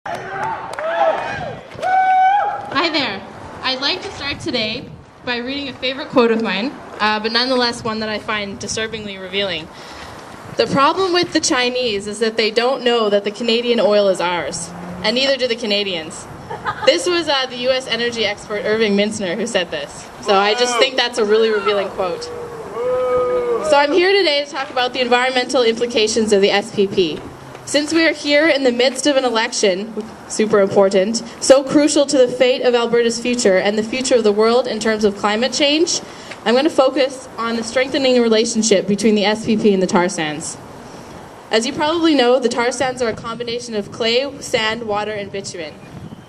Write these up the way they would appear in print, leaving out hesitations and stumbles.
Hi there. I'd like to start today by reading a favorite quote of mine, but nonetheless one that I find disturbingly revealing. The problem with the Chinese is that they don't know that the Canadian oil is ours, and neither do the Canadians. This was the U.S. energy expert Irving Mintzner who said this, so I just think that's a really revealing quote. So I'm here today to talk about the environmental implications of the SPP. Since we are here in the midst of an election, super important, so crucial to the fate of Alberta's future and the future of the world in terms of climate change, I'm going to focus on the strengthening relationship between the SPP and the tar sands. As you probably know, the tar sands are a combination of clay, sand, water, and bitumen.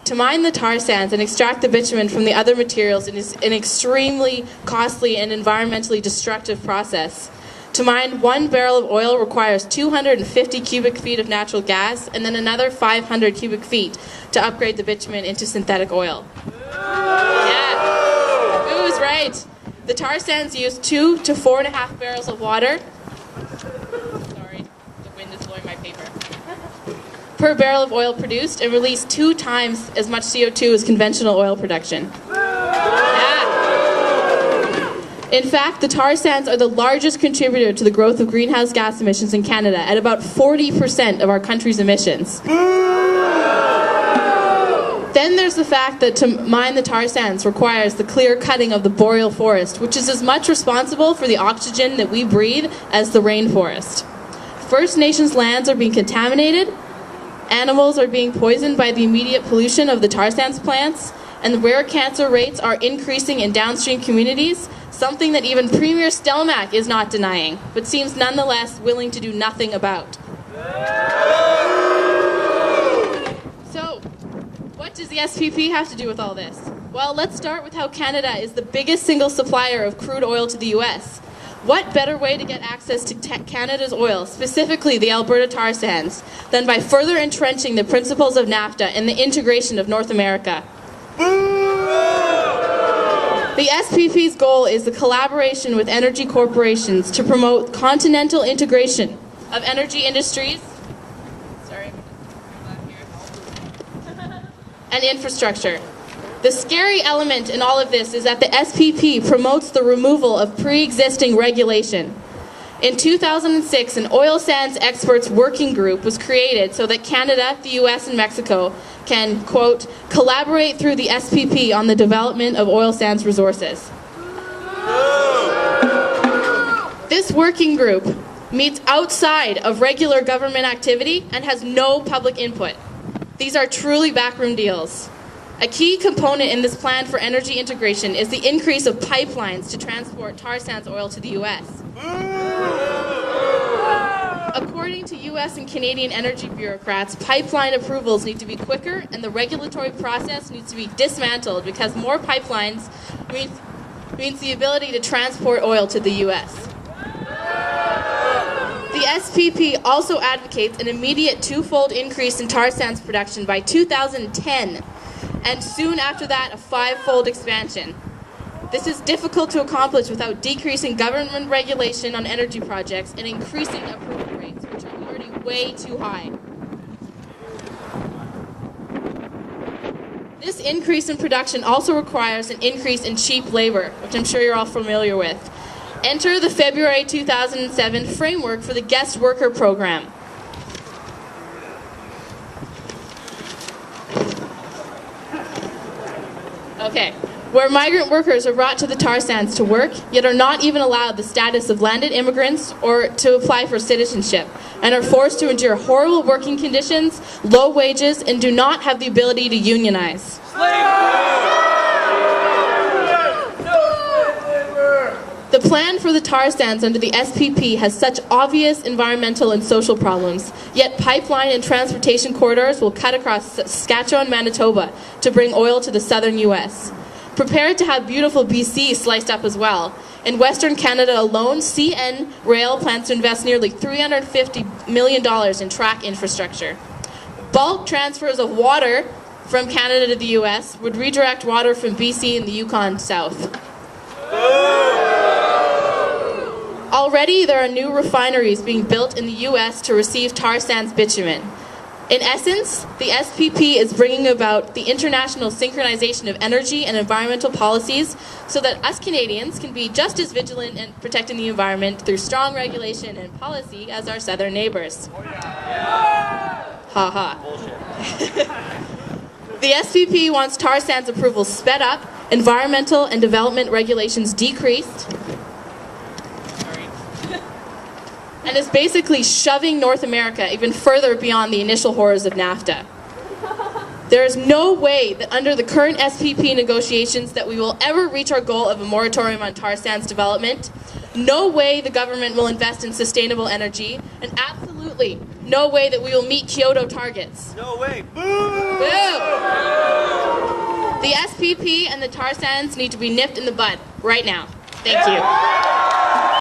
To mine the tar sands and extract the bitumen from the other materials is an extremely costly and environmentally destructive process. To mine 1 barrel of oil requires 250 cubic feet of natural gas and then another 500 cubic feet to upgrade the bitumen into synthetic oil. Yeah, Boo's right. The tar sands use 2 to 4.5 barrels of water. Sorry, the wind is blowing my paper. Per barrel of oil produced and release 2 times as much CO2 as conventional oil production. In fact, the tar sands are the largest contributor to the growth of greenhouse gas emissions in Canada at about 40% of our country's emissions. Then there's the fact that to mine the tar sands requires the clear cutting of the boreal forest, which is as much responsible for the oxygen that we breathe as the rainforest. First Nations lands are being contaminated, animals are being poisoned by the immediate pollution of the tar sands plants, and rare cancer rates are increasing in downstream communities, something that even Premier Stelmach is not denying, but seems nonetheless willing to do nothing about. So, what does the SPP have to do with all this? Well, let's start with how Canada is the biggest single supplier of crude oil to the U.S. What better way to get access to Canada's oil, specifically the Alberta tar sands, than by further entrenching the principles of NAFTA and the integration of North America? The SPP's goal is the collaboration with energy corporations to promote continental integration of energy industries and infrastructure. The scary element in all of this is that the SPP promotes the removal of pre-existing regulation. In 2006, an oil sands experts working group was created so that Canada, the US, and Mexico can, quote, collaborate through the SPP on the development of oil sands resources. This working group meets outside of regular government activity and has no public input. These are truly backroom deals. A key component in this plan for energy integration is the increase of pipelines to transport tar sands oil to the US. According to US and Canadian energy bureaucrats, pipeline approvals need to be quicker and the regulatory process needs to be dismantled because more pipelines means the ability to transport oil to the US. The SPP also advocates an immediate 2-fold increase in tar sands production by 2010, and soon after that a 5-fold expansion. This is difficult to accomplish without decreasing government regulation on energy projects and increasing approval rates, which are already way too high. This increase in production also requires an increase in cheap labor, which I'm sure you're all familiar with. Enter the February 2007 framework for the Guest Worker Program. Okay, where migrant workers are brought to the tar sands to work, yet are not even allowed the status of landed immigrants or to apply for citizenship, and are forced to endure horrible working conditions, low wages, and do not have the ability to unionize. The plan for the tar sands under the SPP has such obvious environmental and social problems, yet pipeline and transportation corridors will cut across Saskatchewan, Manitoba to bring oil to the southern U.S. Prepared to have beautiful BC sliced up as well. In Western Canada alone, CN Rail plans to invest nearly $350 million in track infrastructure. Bulk transfers of water from Canada to the U.S. would redirect water from BC and the Yukon south. Already, there are new refineries being built in the U.S. to receive tar sands bitumen. In essence, the SPP is bringing about the international synchronization of energy and environmental policies so that us Canadians can be just as vigilant in protecting the environment through strong regulation and policy as our southern neighbours. Oh, yeah. Ha ha. The SPP wants tar sands approvals sped up, environmental and development regulations decreased, and is basically shoving North America even further beyond the initial horrors of NAFTA. There is no way that under the current SPP negotiations that we will ever reach our goal of a moratorium on tar sands development. No way the government will invest in sustainable energy, and absolutely no way that we will meet Kyoto targets. No way. Boo! Boo! The SPP and the tar sands need to be nipped in the bud right now. Thank you.